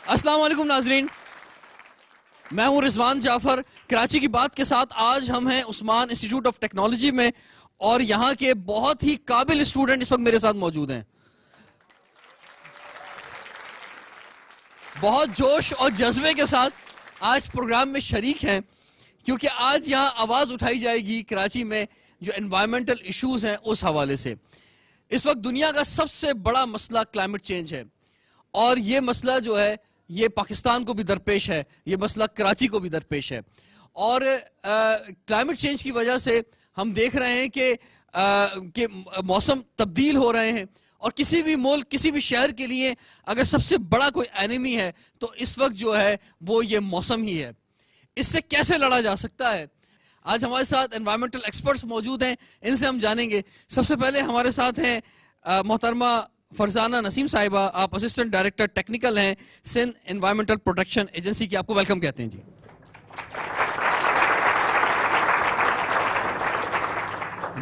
السلام علیکم ناظرین، میں ہوں رضوان جعفر۔ کراچی کی بات کے ساتھ آج ہم ہیں عثمان انسٹیٹیوٹ آف ٹیکنالوجی میں، اور یہاں کے بہت ہی قابل اسٹوڈنٹ اس وقت میرے ساتھ موجود ہیں۔ بہت جوش اور جذبے کے ساتھ آج پروگرام میں شریک ہیں، کیونکہ آج یہاں آواز اٹھائی جائے گی کراچی میں جو انوائرمنٹل ایشوز ہیں اس حوالے سے۔ اس وقت دنیا کا سب سے بڑا مسئلہ کلائمیٹ چینج ہے، اور یہ مسئلہ جو ہے یہ پاکستان کو بھی درپیش ہے، یہ مسئلہ کراچی کو بھی درپیش ہے۔ اور کلائمیٹ چینج کی وجہ سے ہم دیکھ رہے ہیں کہ موسم تبدیل ہو رہے ہیں، اور کسی بھی ملک، کسی بھی شہر کے لیے اگر سب سے بڑا کوئی اینیمی ہے تو اس وقت جو ہے وہ یہ موسم ہی ہے۔ اس سے کیسے لڑا جا سکتا ہے؟ آج ہمارے ساتھ انوائرمنٹل ایکسپرٹس موجود ہیں، ان سے ہم جانیں گے۔ سب سے پہلے ہمارے ساتھ ہیں محترمہ فرزانہ نسیم صاحبہ، آپ اسسٹنٹ ڈائریکٹر ٹیکنیکل ہیں سندھ انوائرمنٹل پروٹیکشن ایجنسی کی، آپ کو ویلکم کہتے ہیں جی۔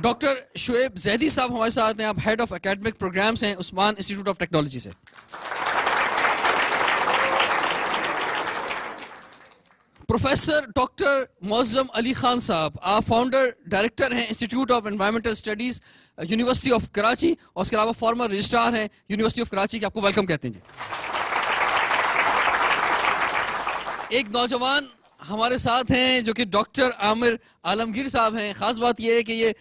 ڈاکٹر شعیب زیدی صاحب ہمارے ساتھ ہیں، آپ ہیڈ آف اکیڈمک پروگرامز ہیں عثمان انسٹیٹیوٹ آف ٹیکنالوجی سے۔ پروفیسر ڈاکٹر معظم علی خان صاحب، آپ فاؤنڈر ڈائریکٹر ہیں institute of environmental studies university of Karachi, اور اس کے علاوہ فارمر رجسٹرار ہیں یونیورسٹی آف کراچی کے، آپ کو ویلکم کہتے ہیں جی۔ ایک نوجوان ہمارے ساتھ ہیں جو کہ ڈاکٹر عامر عالمگیر صاحب ہیں۔ خاص بات یہ ہے کہ یہ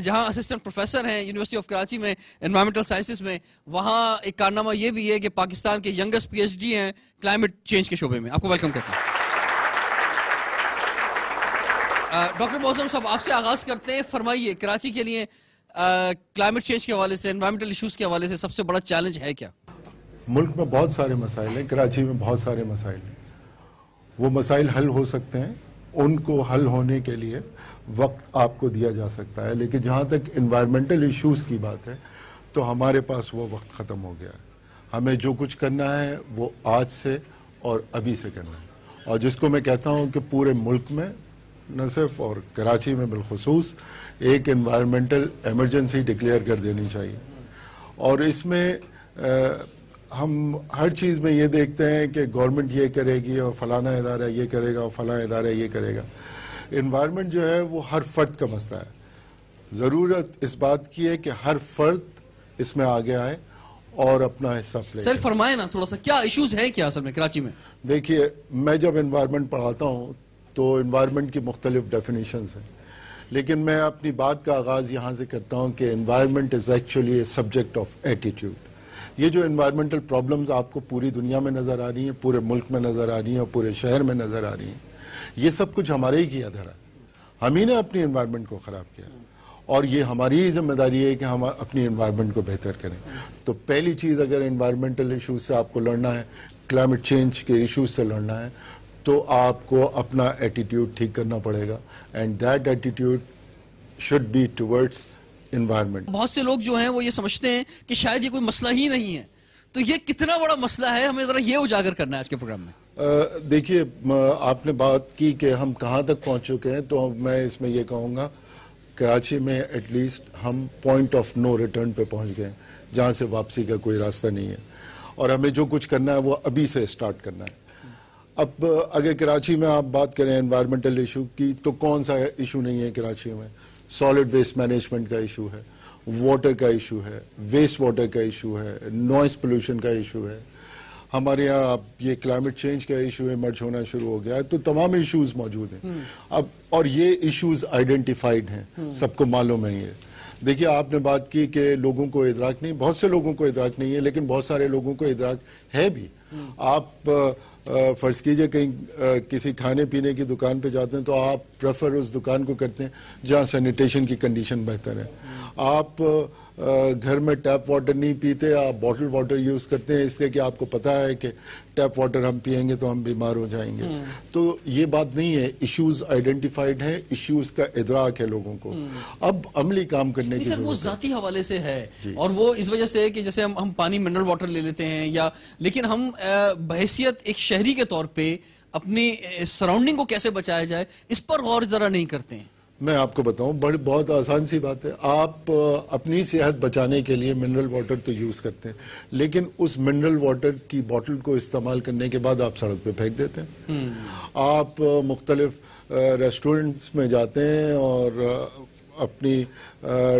جہاں اسسٹنٹ پروفیسر ہیں یونیورسٹی آف کراچی میں انوائرمنٹل سائنسز میں، وہاں ایک کارنامہ یہ بھی ہے کہ پاکستان کے ینگسٹ پی ایچ ڈی ہیں کلائمیٹ چینج کے شعبے میں، آپ کو ویلکم کہتے ہیں۔ ڈاکٹر معظم صاحب، آپ سے آغاز کرتے ہیں، فرمائیے کراچی کے لیے کلائمیٹ چینج کے حوالے سے، انوائرمنٹل ایشوز کے حوالے سے سب سے بڑا چیلنج ہے کیا؟ ملک میں بہت سارے مسائل ہیں، کراچی میں بہت سارے مسائل ہیں، وہ مسائل حل ہو سکتے ہیں، ان کو حل ہونے کے لیے وقت آپ کو دیا جا سکتا ہے، لیکن جہاں تک انوائرمنٹل ایشوز کی بات ہے تو ہمارے پاس وہ وقت ختم ہو گیا ہے۔ ہمیں جو کچھ کرنا ہے وہ آج سے اور ابھی سے کرنا ہے، اور جس کو میں کہتا ہوں کہ پورے ملک میں نہ صرف اور کراچی میں بالخصوص ایک انوائرمنٹل ایمرجنسی ڈکلیئر کر دینی چاہیے۔ اور اس میں ہم ہر چیز میں یہ دیکھتے ہیں کہ گورنمنٹ یہ کرے گی اور فلانا ادارہ یہ کرے گا اور فلانا ادارہ یہ کرے گا۔ انوائرمنٹ جو ہے وہ ہر فرد کا مسئلہ ہے۔ ضرورت اس بات کی ہے کہ ہر فرد اس میں آگے آئے اور اپنا حصہ پلے۔ سر فرمائیں نا تھوڑا سا، کیا ایشوز ہیں کیا اصل میں کراچی میں؟ دیکھیے، میں جب انوائرمنٹ پڑھاتا ہوں تو انوائرمنٹ کی مختلف ڈیفینیشنز ہیں، لیکن میں اپنی بات کا آغاز یہاں سے کرتا ہوں کہ environment is actually a subject of attitude. یہ جو انوائرمنٹل پرابلمز آپ کو پوری دنیا میں نظر آ رہی ہیں، پورے ملک میں نظر آ رہی ہیں اور پورے شہر میں نظر آ رہی ہیں، یہ سب کچھ ہمارے ہی کیا دھرا ہے۔ ہم ہی نے اپنی انوائرمنٹ کو خراب کیا، اور یہ ہماری ہی ذمہ داری ہے کہ ہم اپنی انوائرمنٹ کو بہتر کریں۔ تو پہلی چیز، اگر انوائرمنٹل ایشوز سے آپ کو لڑنا ہے، کلائمیٹ چینج کے ایشوز سے لڑنا ہے، تو آپ کو اپنا ایٹیٹیوڈ ٹھیک کرنا پڑے گا، and that attitude should be towards environment. بہت سے لوگ جو ہیں وہ یہ سمجھتے ہیں کہ شاید یہ کوئی مسئلہ ہی نہیں ہے، تو یہ کتنا بڑا مسئلہ ہے، ہمیں ذرا یہ اجاگر کرنا ہے آج کے پروگرام میں۔ دیکھیے، آپ نے بات کی کہ ہم کہاں تک پہنچ چکے ہیں، تو میں اس میں یہ کہوں گا کراچی میں ایٹ لیسٹ ہم پوائنٹ آف نو ریٹرن پہ پہنچ گئے ہیں، جہاں سے واپسی کا کوئی راستہ نہیں ہے، اور ہمیں جو کچھ کرنا ہے وہ ابھی سے اسٹارٹ کرنا ہے۔ اب اگر کراچی میں آپ بات کریں انوائرمنٹل ایشو کی، تو کون سا ایشو نہیں ہے کراچی میں؟ سالڈ ویسٹ مینجمنٹ کا ایشو ہے، واٹر کا ایشو ہے، ویسٹ واٹر کا ایشو ہے، نوائز پولوشن کا ایشو ہے، ہمارے یہاں یہ کلائمیٹ چینج کا ایشو ایمرج ہونا شروع ہو گیا ہے، تو تمام ایشوز موجود ہیں اب، اور یہ ایشوز آئیڈینٹیفائڈ ہیں، سب کو معلوم ہے یہ۔ دیکھیے، آپ نے بات کی کہ لوگوں کو ادراک نہیں، بہت سے لوگوں کو ادراک نہیں ہے، لیکن بہت سارے لوگوں کو ادراک ہے بھی۔ آپ فرض کیجئے کہیں کسی کھانے پینے کی دکان پہ جاتے ہیں تو آپ پریفر اس دکان کو کرتے ہیں جہاں سینیٹیشن کی کنڈیشن بہتر ہے۔ آپ گھر میں ٹیپ واٹر نہیں پیتے، آپ بوٹل واٹر یوز کرتے ہیں، اس لیے کہ آپ کو پتا ہے کہ ٹیپ واٹر ہم پئیں گے تو ہم بیمار ہو جائیں گے۔ تو یہ بات نہیں ہے، ایشوز آئیڈینٹیفائڈ ہیں، ایشوز کا ادراک ہے لوگوں کو، اب عملی کام کرنے کی ضرورت ہے۔ وہ ذاتی حوالے سے ہے، اور وہ اس وجہ سے کہ جیسے ہم پانی منرل واٹر لے لیتے ہیں، یا لیکن ہم بحیثیت ایک شہری کے طور پہ اپنی سراؤنڈنگ کو کیسے بچایا جائے اس پر غور ذرا نہیں کرتے ہیں۔ میں آپ کو بتاؤں بہت آسان سی بات ہے. آپ اپنی صحت بچانے کے لیے منرل واٹر تو یوز کرتے ہیں, لیکن اس منرل واٹر کی بوٹل کو استعمال کرنے کے بعد آپ سڑک پہ پھینک دیتے ہیں. آپ مختلف ریسٹورنٹس میں جاتے ہیں اور اپنی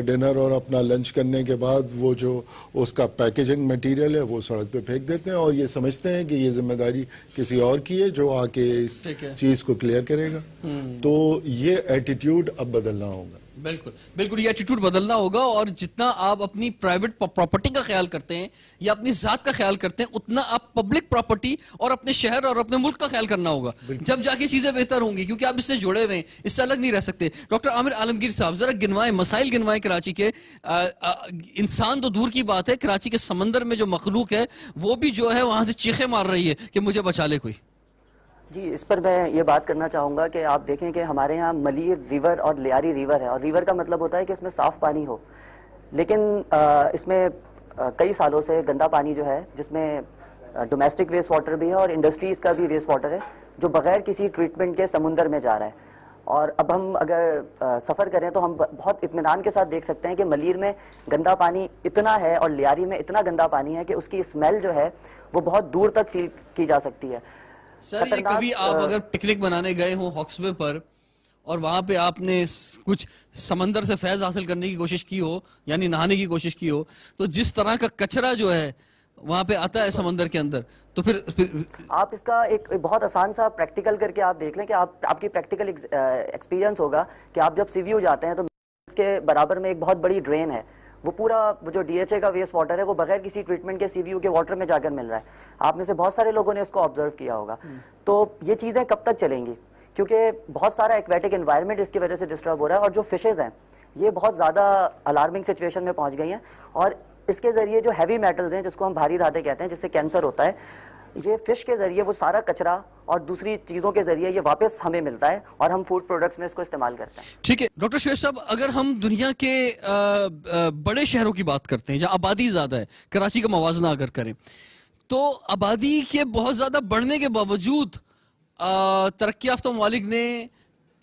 ڈنر اور اپنا لنچ کرنے کے بعد وہ جو اس کا پیکیجنگ میٹیریل ہے وہ سڑک پہ پھینک دیتے ہیں, اور یہ سمجھتے ہیں کہ یہ ذمہ داری کسی اور کی ہے جو آ کے اس چیز کو کلیئر کرے گا. تو یہ ایٹیٹیوڈ اب بدلنا ہوگا. بالکل بالکل, یہ ایٹیٹیوڈ بدلنا ہوگا, اور جتنا آپ اپنی پرائیویٹ پراپرٹی کا خیال کرتے ہیں یا اپنی ذات کا خیال کرتے ہیں, اتنا آپ پبلک پراپرٹی اور اپنے شہر اور اپنے ملک کا خیال کرنا ہوگا, جب جا کے چیزیں بہتر ہوں گی, کیونکہ آپ اس سے جڑے ہوئے ہیں, اس سے الگ نہیں رہ سکتے. ڈاکٹر عامر عالمگیر صاحب, ذرا گنوائیں, مسائل گنوائیں کراچی کے. انسان تو دور کی بات ہے, کراچی کے سمندر میں جو مخلوق ہے وہ بھی جو ہے وہاں سے چیخیں مار رہی ہے کہ مجھے بچا لے کوئی. جی, اس پر میں یہ بات کرنا چاہوں گا کہ آپ دیکھیں کہ ہمارے ہاں ملیر ریور اور لیاری ریور ہے, اور ریور کا مطلب ہوتا ہے کہ اس میں صاف پانی ہو, لیکن اس میں کئی سالوں سے گندا پانی جو ہے, جس میں ڈومیسٹک ویسٹ واٹر بھی ہے اور انڈسٹریز کا بھی ویسٹ واٹر ہے, جو بغیر کسی ٹریٹمنٹ کے سمندر میں جا رہا ہے. اور اب ہم اگر سفر کریں تو ہم بہت اطمینان کے ساتھ دیکھ سکتے ہیں کہ ملیر میں گندا پانی اتنا ہے اور لیاری میں اتنا گندا پانی ہے کہ اس کی اسمیل جو ہے وہ بہت دور تک فیل کی جا سکتی ہے. سر, یہ کبھی آپ اگر پکنک بنانے گئے ہوں ہاکس بے پر, اور وہاں پہ آپ نے کچھ سمندر سے فیض حاصل کرنے کی کوشش کی ہو, یعنی نہانے کی کوشش کی ہو, تو جس طرح کا کچرا جو ہے وہاں پہ آتا ہے سمندر کے اندر, تو پھر آپ اس کا ایک بہت آسان سا پریکٹیکل کر کے آپ دیکھ لیں کہ آپ کی پریکٹیکل ایکسپیرینس ہوگا کہ آپ جب سی ویو جاتے ہیں تو اس کے برابر میں ایک بہت بڑی ڈرین ہے, وہ پورا جو ڈی ایچ اے کا ویسٹ واٹر ہے وہ بغیر کسی ٹریٹمنٹ کے سی وی یو کے واٹر میں جا کر مل رہا ہے. آپ میں سے بہت سارے لوگوں نے اس کو آبزرو کیا ہوگا. تو یہ چیزیں کب تک چلیں گی, کیونکہ بہت سارا ایکویٹک انوائرمنٹ اس کی وجہ سے ڈسٹرب ہو رہا ہے, اور جو فشز ہیں یہ بہت زیادہ الارمنگ سچویشن میں پہنچ گئی ہیں, اور اس کے ذریعے جو ہیوی میٹلز ہیں جس کو ہم بھاری دھاتیں کہتے ہیں, جس سے کینسر ہوتا ہے, یہ فش کے ذریعے وہ سارا کچرا اور دوسری چیزوں کے ذریعے یہ واپس ہمیں ملتا ہے, اور ہم فوڈ پروڈکٹس میں اس کو استعمال کرتے ہیں. ٹھیک ہے ڈاکٹر شعیب صاحب, اگر ہم دنیا کے بڑے شہروں کی بات کرتے ہیں جہاں آبادی زیادہ ہے, کراچی کا موازنہ اگر کریں, تو آبادی کے بہت زیادہ بڑھنے کے باوجود ترقی یافتہ ممالک نے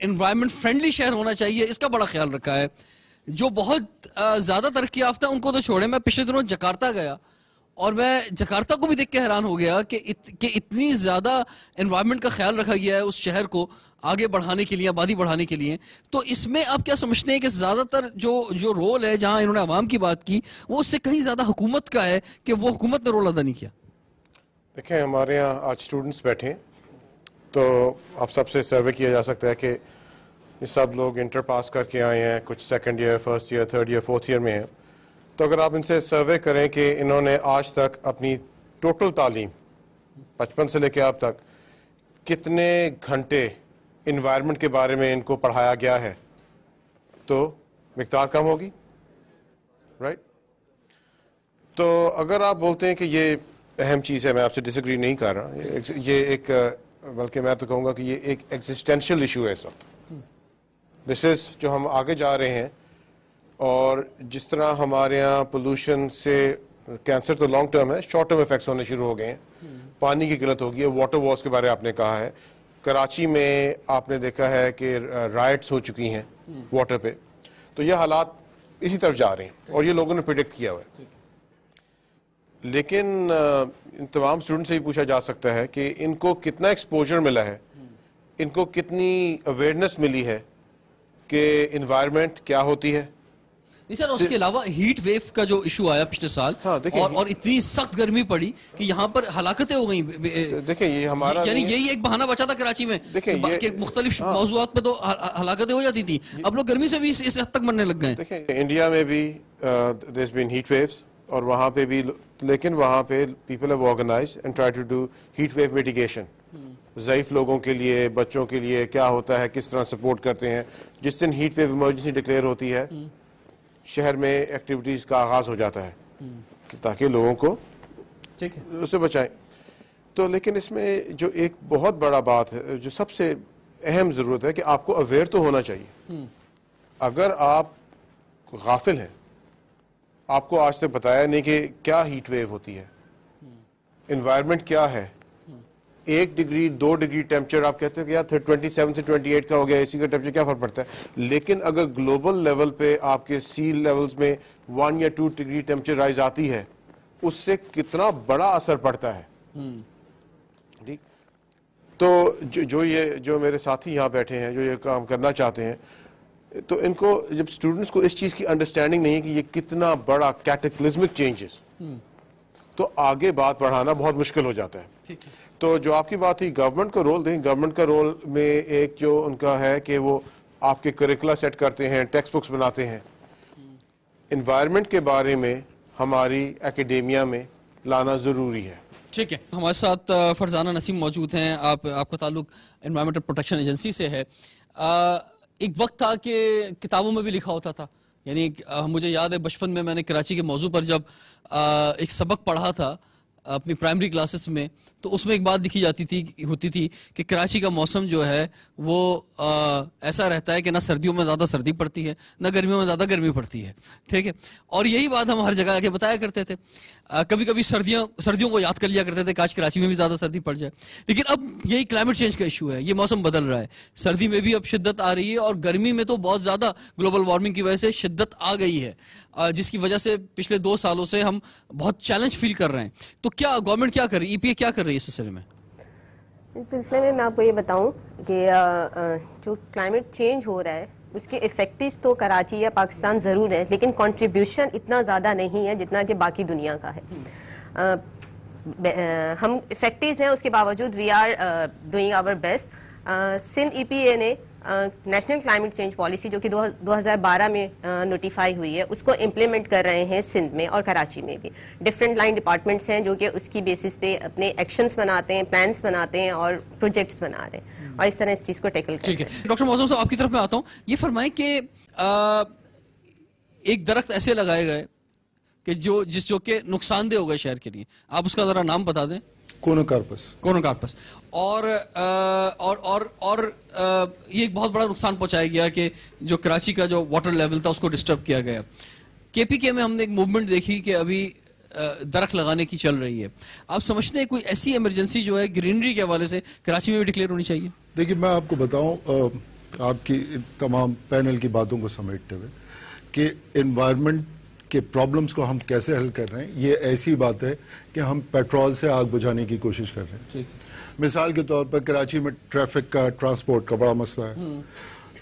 انوائرمنٹ فرینڈلی شہر ہونا چاہیے, اس کا بڑا خیال رکھا ہے. جو بہت زیادہ ترقی یافتہ ان کو تو چھوڑیں, میں پچھلے دنوں جکارتا گیا اور میں جکارتا کو بھی دیکھ کے حیران ہو گیا کہ اتنی زیادہ انوائرمنٹ کا خیال رکھا گیا ہے اس شہر کو آگے بڑھانے کے لیے, آبادی بڑھانے کے لیے. تو اس میں آپ کیا سمجھتے ہیں کہ زیادہ تر جو رول ہے, جہاں انہوں نے عوام کی بات کی, وہ اس سے کہیں زیادہ حکومت کا ہے کہ وہ حکومت نے رول ادا نہیں کیا؟ دیکھیں, ہمارے یہاں آج اسٹوڈنٹس بیٹھے ہیں, تو آپ سب سے سروے کیا جا سکتا ہے کہ یہ سب لوگ انٹر پاس کر کے آئے ہیں, کچھ second year, first year, third year, fourth year میں ہیں. تو اگر آپ ان سے سروے کریں کہ انہوں نے آج تک اپنی ٹوٹل تعلیم بچپن سے لے کے اب تک کتنے گھنٹے انوائرمنٹ کے بارے میں ان کو پڑھایا گیا ہے, تو مقدار کم ہوگی, رائٹ. تو اگر آپ بولتے ہیں کہ یہ اہم چیز ہے, میں آپ سے ڈس ایگری نہیں کر رہا, یہ ایک بلکہ میں تو کہوں گا کہ یہ ایک ایگزسٹینشیل ایشو ہے اس وقت. دس از جو ہم آگے جا رہے ہیں, اور جس طرح ہمارے یہاں پولوشن سے کینسر تو لانگ ٹرم ہے, شارٹ ٹرم افیکٹس ہونے شروع ہو گئے ہیں. پانی کی قلت ہو گئی ہے, واٹر وارس کے بارے آپ نے کہا ہے. کراچی میں آپ نے دیکھا ہے کہ رائٹس ہو چکی ہیں واٹر پہ, تو یہ حالات اسی طرف جا رہے ہیں, اور یہ لوگوں نے پریڈکٹ کیا ہوا ہے. لیکن ان تمام اسٹوڈنٹ سے ہی پوچھا جا سکتا ہے کہ ان کو کتنا ایکسپوجر ملا ہے, ان کو کتنی اویئرنیس ملی ہے کہ انوائرمنٹ کیا ہوتی ہے. سر, اس کے علاوہ ہیٹ ویو کا جو ایشو آیا پچھلے سال, اور اتنی سخت گرمی پڑی کہ یہاں پر ہلاکتیں ہو گئیں. دیکھیں, یہ ہمارا یعنی یہی ایک بہانہ بچا تھا کراچی میں کہ مختلف موضوعات پہ تو ہلاکتیں ہو جاتی تھی, اب لوگ گرمی سے بھی اس حد تک مرنے لگ گئے. دیکھیں, انڈیا میں بھی there's been heat waves, اور وہاں پہ بھی, لیکن وہاں پہ people have organized and tried to do heat wave mitigation. ضعیف لوگوں کے لیے, بچوں کے لیے کیا ہوتا ہے, کس طرح سپورٹ کرتے ہیں. جس دن ہیٹ ویو ایمرجنسی ڈکلیئر ہوتی ہے, شہر میں ایکٹیویٹیز کا آغاز ہو جاتا ہے تاکہ لوگوں کو اس سے بچائیں. تو لیکن اس میں جو ایک بہت بڑا بات ہے, جو سب سے اہم ضرورت ہے کہ آپ کو اویئر تو ہونا چاہیے. اگر آپ غافل ہیں, آپ کو آج تک بتایا نہیں کہ کیا ہیٹ ویو ہوتی ہے, انوائرمنٹ کیا ہے, 1 ڈگری 2 ڈگری ٹیمپریچر آپ کہتے ہیں کہ یار 27 سے 28 کا ہو گیا, اسی کا ٹیمپریچر کیا فرق پڑتا ہے, لیکن اگر گلوبل لیول پہ آپ کے سی لیولز میں 1 یا 2 ڈگری ٹیمپریچر رائز آتی ہے, اس سے کتنا بڑا اثر پڑتا ہے. ٹھیک, تو جو میرے ساتھی یہاں بیٹھے ہیں جو یہ کام کرنا چاہتے ہیں, تو ان کو جب اسٹوڈنٹس کو اس چیز کی انڈرسٹینڈنگ نہیں ہے کہ یہ کتنا بڑا کیٹیکلزمک چینجز, تو آگے بات پڑھانا بہت مشکل ہو جاتا ہے. تو جو آپ کی بات تھی گورنمنٹ کا رول, دیکھیں گورنمنٹ کا رول میں ایک جو ان کا ہے کہ وہ آپ کے کریکولا سیٹ کرتے ہیں, ٹیکسٹ بکس بناتے ہیں. انوائرمنٹ کے بارے میں ہماری اکیڈیمیا میں لانا ضروری ہے. ٹھیک ہے, ہمارے ساتھ فرزانہ نسیم موجود ہیں. آپ کا تعلق انوائرمنٹل پروٹیکشن ایجنسی سے ہے. ایک وقت تھا کہ کتابوں میں بھی لکھا ہوتا تھا, یعنی مجھے یاد ہے بچپن میں نے کراچی کے موضوع پر جب ایک سبق پڑھا تھا اپنی پرائمری کلاسز میں, تو اس میں ایک بات لکھی ہوتی تھی کہ کراچی کا موسم جو ہے وہ ایسا رہتا ہے کہ نہ سردیوں میں زیادہ سردی پڑتی ہے نہ گرمیوں میں زیادہ گرمی پڑتی ہے. ٹھیک ہے, اور یہی بات ہم ہر جگہ آ کے بتایا کرتے تھے. کبھی کبھی سردیوں کو یاد کر لیا کرتے تھے, کاش کراچی میں بھی زیادہ سردی پڑ جائے. لیکن اب یہی کلائمیٹ چینج کا ایشو ہے, یہ موسم بدل رہا ہے, سردی میں بھی اب شدت آ رہی ہے, اور گرمی میں تو بہت زیادہ گلوبل وارمنگ کی وجہ سے شدت آ گئی ہے, جس کی وجہ سے پچھلے 2 سالوں سے ہم بہت چیلنج فیل کر رہے ہیں. تو کیا گورنمنٹ کیا کر رہی ہے, ای پی اے کیا کر رہی ہے اس سلسلے میں؟ اس سلسلے میں آپ کو یہ بتاؤں کہ جو کلائمیٹ چینج ہو رہا ہے اس کے افیکٹس تو کراچی یا پاکستان ضرور ہے, لیکن کنٹریبیوشن اتنا زیادہ نہیں ہے جتنا کہ باقی دنیا کا ہے. ہم افیکٹس ہیں, اس کے باوجود we are doing our best. Sindh E P A نے نیشنل کلائمیٹ چینج پالیسی جو کہ 2012 میں نوٹیفائی ہوئی ہے, اس کو امپلیمنٹ کر رہے ہیں سندھ میں اور کراچی میں بھی. ڈفرینٹ لائن ڈپارٹمنٹس ہیں جو کہ اس کی بیسس پہ اپنے ایکشنز بناتے ہیں, پلانس بناتے ہیں اور پروجیکٹس بنا رہے ہیں, اور اس طرح اس چیز کو ٹیکل کرتے ہیں. ٹھیک ہے, ڈاکٹر معظم صاحب آپ کی طرف میں آتا ہوں. یہ فرمائیں کہ ایک درخت ایسے لگائے گئے کہ جو کہ نقصان دہ ہو گئے شہر کے لیے, آپ اس کا ذرا نام بتا دیں. کونوکارپس. اور یہ ایک بہت بڑا نقصان پہنچایا گیا کہ جو کراچی کا جو واٹر لیول تھا اس کو ڈسٹرب کیا گیا. کے پی کے میں ہم نے ایک موومنٹ دیکھی کہ ابھی درخت لگانے کی چل رہی ہے. آپ سمجھتے ہیں کوئی ایسی ایمرجنسی جو ہے گرینری کے حوالے سے کراچی میں بھی ڈکلیئر ہونی چاہیے؟ دیکھیے میں آپ کو بتاؤں آپ کی تمام پینل کی باتوں کو سمیٹتے ہوئے کہ انوائرمنٹ کہ پرابلمز کو ہم کیسے حل کر رہے ہیں, یہ ایسی بات ہے کہ ہم پیٹرول سے آگ بجھانے کی کوشش کر رہے ہیں. مثال کے طور پر کراچی میں ٹریفک کا, ٹرانسپورٹ کا بڑا مسئلہ ہے.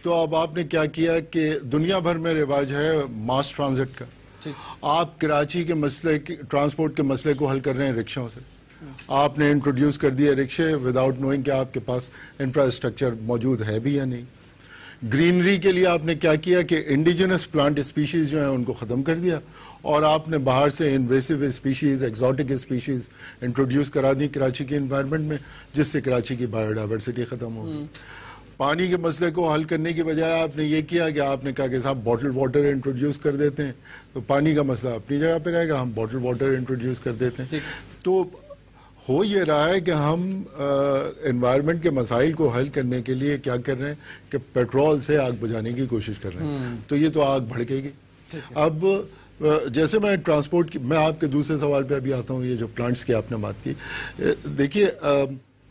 تو اب آپ نے کیا کیا کہ دنیا بھر میں رواج ہے ماس ٹرانزٹ کا, آپ کراچی کے مسئلے ٹرانسپورٹ کے مسئلے کو حل کر رہے ہیں رکشوں سے. آپ نے انٹروڈیوس کر دیا رکشے وداؤٹ نوئنگ کہ آپ کے پاس انفراسٹرکچر موجود ہے بھی یا نہیں. گرینری کے لیے آپ نے کیا کیا کہ انڈیجنس پلانٹ اسپیشیز جو ہیں ان کو ختم کر دیا, اور آپ نے باہر سے invasive species, exotic species introduce کرا دی کراچی کے انوائرمنٹ میں, جس سے کراچی کی بایو ڈائیورسٹی ختم ہو گئی. پانی کے مسئلے کو حل کرنے کی بجائے آپ نے یہ کیا کہ آپ نے کہا کہ صاحب بوٹل واٹر انٹروڈیوس کر دیتے ہیں, تو پانی کا مسئلہ اپنی جگہ پہ رہے گا, ہم بوٹل واٹر انٹروڈیوس کر دیتے ہیں. تو ہو یہ رہا ہے کہ ہم انوائرمنٹ کے مسائل کو حل کرنے کے لیے کیا کر رہے ہیں کہ پیٹرول سے آگ بجھانے کی کوشش کر رہے ہیں, تو یہ تو آگ بھڑکے گی. اب جیسے میں ٹرانسپورٹ کی, میں آپ کے دوسرے سوال پہ ابھی آتا ہوں, یہ جو پلانٹس کی آپ نے بات کی, دیکھیے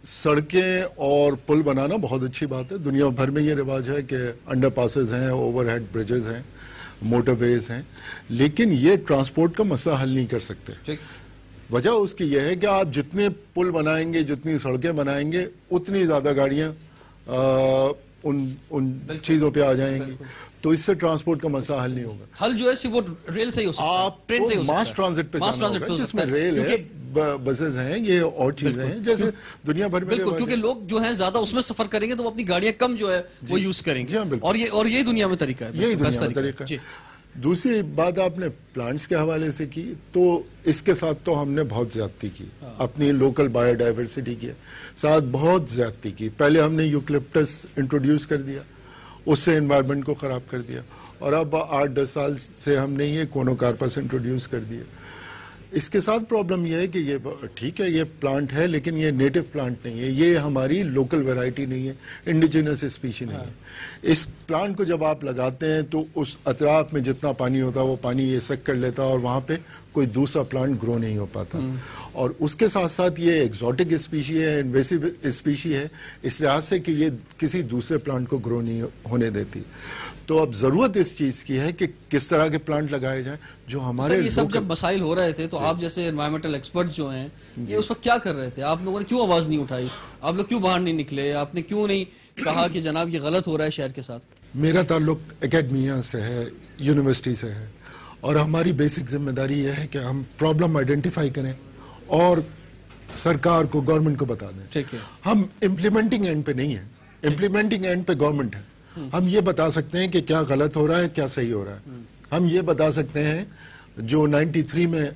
سڑکیں اور پل بنانا بہت اچھی بات ہے. دنیا بھر میں یہ رواج ہے کہ انڈر پاسز ہیں, اوور ہیڈ بریجز ہیں, موٹر ویز ہیں, لیکن یہ ٹرانسپورٹ کا مسئلہ حل نہیں کر سکتے. وجہ اس کی یہ ہے کہ آپ جتنے پل بنائیں گے, جتنی سڑکیں بنائیں گے, اتنی زیادہ گاڑیاں ان چیزوں پہ آ جائیں گی, تو اس سے ٹرانسپورٹ کا مسئلہ حل نہیں ہوگا. حل جو ہے صرف وہ ریل سے ہی ہو سکتا ہے, آپ کو ماس ٹرانزٹ پہ جانا ہوگا, جس میں ریل ہے, بسز ہیں, یہ اور چیزیں ہیں جیسے دنیا بھر میں. بالکل, کیونکہ لوگ جو ہیں زیادہ اس میں سفر کریں گے تو وہ اپنی گاڑیاں کم جو ہے وہ یوز کریں گے, اور یہی دنیا میں طریقہ ہے, یہی دنیا میں طریقہ ہے. دوسری بات آپ نے پلانٹس کے حوالے سے کی, تو اس کے ساتھ تو ہم نے بہت زیادتی کی, اپنی لوکل بایو ڈائیورسٹی کے ساتھ بہت زیادتی کی. پہلے ہم نے یوکلپٹس انٹروڈیوس کر دیا, اس سے انوائرمنٹ کو خراب کر دیا, اور اب 8-10 سال سے ہم نے یہ کونوکارپس انٹروڈیوس کر دیا. اس کے ساتھ پرابلم یہ ہے کہ یہ ٹھیک ہے یہ پلانٹ ہے لیکن یہ نیٹو پلانٹ نہیں ہے, یہ ہماری لوکل ویرائٹی نہیں ہے, انڈیجنس اسپیشی نہیں ہے. اس پلانٹ کو جب آپ لگاتے ہیں تو اس اطراف میں جتنا پانی ہوتا ہے وہ پانی یہ سک کر لیتا ہے اور وہاں پہ کوئی دوسرا پلانٹ گرو نہیں ہو پاتا. اور اس کے ساتھ ساتھ یہ ایگزوٹک اسپیشی ہے, انویسو اسپیشی ہے, اس لحاظ سے کہ یہ کسی دوسرے پلانٹ کو گرو نہیں ہونے دیتی. تو اب ضرورت اس چیز کی ہے کہ کس طرح کے پلانٹ لگائے جائیں جو ہمارے یہ سب جب مسائل ہو رہے تھے تو آپ جیسے انوائرمنٹل ایکسپرٹس جو ہیں یہ اس وقت کیا کر رہے تھے؟ آپ لوگوں نے کیوں آواز نہیں اٹھائی؟ آپ لوگ کیوں باہر نہیں نکلے؟ آپ نے کیوں نہیں کہا کہ جناب یہ غلط ہو رہا ہے شہر کے ساتھ؟ میرا تعلق اکیڈمیا سے ہے, یونیورسٹی سے ہے, اور ہماری بیسک ذمہ داری یہ ہے کہ ہم پرابلم آئیڈینٹیفائی کریں اور سرکار کو, گورنمنٹ کو بتا دیں. ٹھیک ہے, ہم امپلیمنٹنگ اینڈ پہ نہیں ہیں, امپلیمنٹنگ اینڈ پہ گورنمنٹ ہے. ہم یہ بتا سکتے ہیں کہ کیا غلط ہو رہا ہے, کیا صحیح ہو رہا ہے. ہم یہ بتا سکتے ہیں جو 93 میں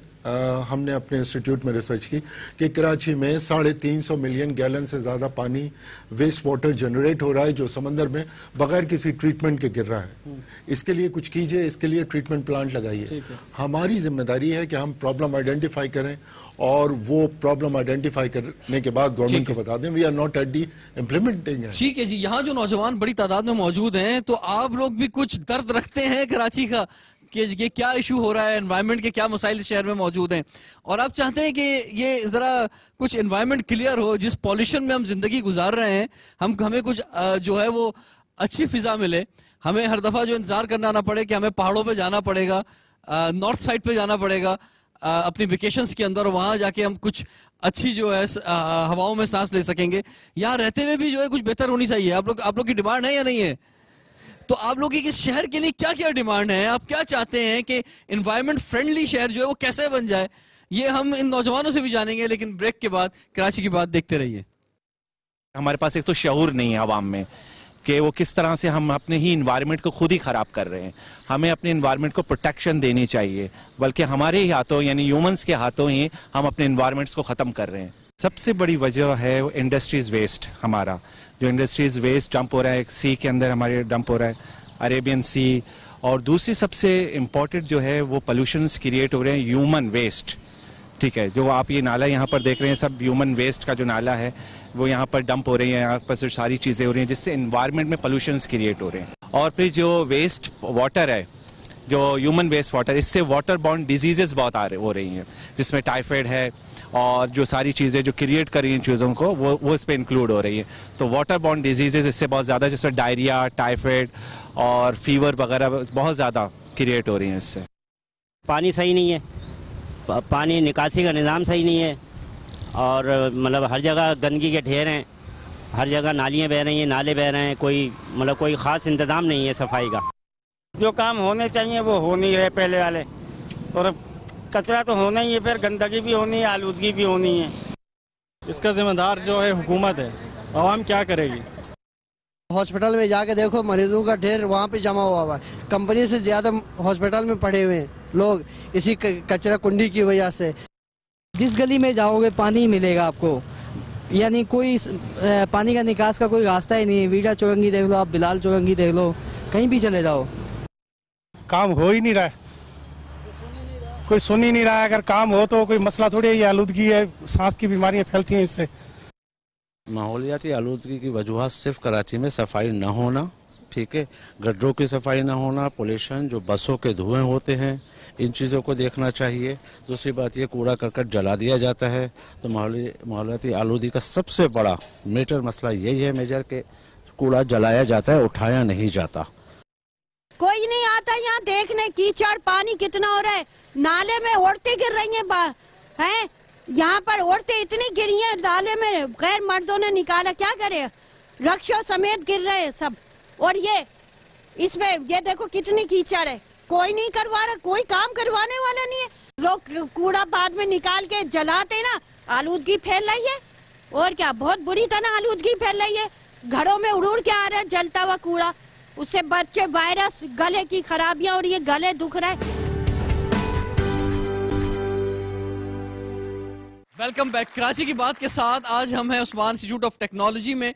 ہم نے اپنے انسٹیٹیوٹ میں ریسرچ کی کہ کراچی میں 350 ملین گیلن سے زیادہ پانی ویسٹ واٹر جنریٹ ہو رہا ہے جو سمندر میں بغیر کسی ٹریٹمنٹ کے گر رہا ہے. اس کے لیے کچھ کیجئے, اس کے لیے ٹریٹمنٹ پلانٹ لگائیے. ہماری ذمہ داری ہے کہ ہم پرابلم آئیڈینٹیفائی کریں اور وہ پرابلم آئیڈینٹیفائی کرنے کے بعد گورنمنٹ کو بتا دیں. We are not at the implementing. ٹھیک ہے جی, یہاں جو نوجوان بڑی تعداد میں موجود ہیں تو آپ لوگ بھی کچھ درد رکھتے ہیں کراچی کا کہ یہ کیا ایشو ہو رہا ہے, انوائرمنٹ کے کیا مسائل اس شہر میں موجود ہیں, اور آپ چاہتے ہیں کہ یہ ذرا کچھ انوائرمنٹ کلیئر ہو. جس پالیوشن میں ہم زندگی گزار رہے ہیں ہمیں کچھ جو ہے وہ اچھی فضا ملے. ہمیں ہر دفعہ جو انتظار کرنا نہ پڑے کہ ہمیں پہاڑوں پہ جانا پڑے گا, نارتھ سائڈ پہ جانا پڑے گا اپنی ویکیشنز کے اندر, وہاں جا کے ہم کچھ اچھی جو ہے ہواؤں میں سانس لے سکیں گے. یہاں رہتے ہوئے بھی جو ہے کچھ بہتر ہونی چاہیے. آپ لوگ کی ڈیمانڈ ہے یا نہیں ہے؟ تو آپ لوگ کی اس شہر کے لیے کیا کیا ڈیمانڈ ہے؟ آپ کیا چاہتے ہیں کہ انوائرمنٹ فرینڈلی شہر جو ہے وہ کیسے بن جائے؟ یہ ہم ان نوجوانوں سے بھی جانیں گے, لیکن بریک کے بعد کراچی کی بات دیکھتے رہیے. ہمارے پاس ایک تو شعور نہیں ہے عوام میں کہ وہ کس طرح سے ہم اپنے ہی انوائرمنٹ کو خود ہی خراب کر رہے ہیں. ہمیں اپنے انوائرمنٹ کو پروٹیکشن دینی چاہیے, بلکہ ہمارے ہی ہاتھوں یعنی ہیومنز کے ہاتھوں ہی ہم اپنے انوائرمنٹس کو ختم کر رہے ہیں. سب سے بڑی وجہ ہے وہ انڈسٹریز ویسٹ. ہمارا جو انڈسٹریز ویسٹ ڈمپ ہو رہا ہے سی کے اندر, ہمارے ڈمپ ہو رہا ہے عربین سی. اور دوسری سب سے امپورٹنٹ جو ہے وہ پولوشنز کریٹ ہو رہے ہیں ہیومن ویسٹ. ٹھیک ہے, جو آپ یہ نالا یہاں پر دیکھ رہے ہیں سب ہیومن ویسٹ کا جو نالا ہے وہ یہاں پر ڈمپ ہو رہی ہیں, یہاں پر ساری چیزیں ہو رہی ہیں جس سے انوائرمنٹ میں پولوشنز کریٹ ہو رہے ہیں. اور پھر جو ویسٹ واٹر ہے, جو ہیومن ویسٹ واٹر, اس سے واٹر بورن ڈیزیزز بہت ہو رہی ہیں جس میں ٹائیفائڈ ہے اور جو ساری چیزیں جو کریٹ کر رہی ہیں چیزوں کو وہ اس پہ انکلوڈ ہو رہی ہیں. تو واٹر بورن ڈیزیزز اس سے بہت زیادہ, جس میں ڈائریا, ٹائیفائڈ اور فیور وغیرہ بہت زیادہ کریٹ ہو رہی ہیں اس سے. پانی صحیح نہیں ہے, پانی نکاسی کا نظام صحیح نہیں ہے, اور مطلب ہر جگہ گندگی کے ڈھیر ہیں, ہر جگہ نالیاں بہہ رہی ہیں, نالے بہہ رہے ہیں, کوئی خاص انتظام نہیں ہے صفائی کا. جو کام ہونے چاہیے وہ ہو نہیں رہے پہلے والے, اور کچرا تو ہونا ہی ہے, پھر گندگی بھی ہونی ہے, آلودگی بھی ہونی ہے. اس کا ذمہ دار جو ہے حکومت ہے, عوام کیا کرے گی؟ ہاسپٹل میں جا کے دیکھو مریضوں کا ڈھیر وہاں پہ جمع ہوا ہے. کمپنی سے زیادہ ہاسپٹل میں پڑے ہوئے ہیں لوگ اسی کچرا کنڈی کی وجہ سے. جس گلی میں جاؤ گے پانی ملے گا آپ کو, یعنی کوئی پانی کا نکاس کا کوئی راستہ ہی نہیں. ویڈا چورنگی دیکھ لو, آپ بلال چورنگی دیکھ لو, کہیں بھی چلے جاؤ کام ہو ہی نہیں رہا ہے, کوئی سن ہی نہیں رہا ہے. اگر کام ہو تو کوئی مسئلہ تھوڑی ہے, یہ آلودگی ہے, سانس کی بیماریاں پھیلتی ہیں اس سے. ماحولیاتی آلودگی کی وجوہات صرف کراچی میں صفائی نہ ہونا, ٹھیک ہے, گڈروں کی صفائی نہ ہونا, پولیوشن, جو بسوں کے دھوئیں ہوتے ہیں, ان چیزوں کو دیکھنا چاہیے. دوسری بات یہ کوڑا کرکٹ جلا دیا جاتا ہے. تو ماحولیاتی آلودگی کا سب سے بڑا میجر مسئلہ یہی ہے کہ کوڑا جلایا جاتا ہے, اٹھایا نہیں جاتا. کوئی نہیں آتا یہاں دیکھنے, کیچڑ پانی کتنا ہو رہا ہے, نالے میں عورتیں گر رہی ہیں, یہاں پر عورتیں اتنی گری ہیں نالے میں, غیر مردوں نے نکالا, کیا کرے, رکشوں سمیت گر رہے ہیں سب. اور یہ اس میں یہ دیکھو کتنی کیچڑ ہے, کوئی نہیں کروا رہا, کوئی کام کروانے والا نہیں ہے. لوگ کوڑا بعد میں نکال کے جلاتے نا, آلودگی پھیل رہی ہے. اور کیا, بہت بری طرح آلودگی پھیل رہی ہے. گھروں میں اڑ کے آ رہا ہے جلتا ہوا کوڑا, اس سے بچے وائرس, گلے کی خرابیاں, اور یہ گلے دکھ رہا ہے. Welcome back. کراچی کی بات کے ساتھ آج ہم ہیں عثمان انسٹیٹیوٹ آف ٹیکنالوجی میں,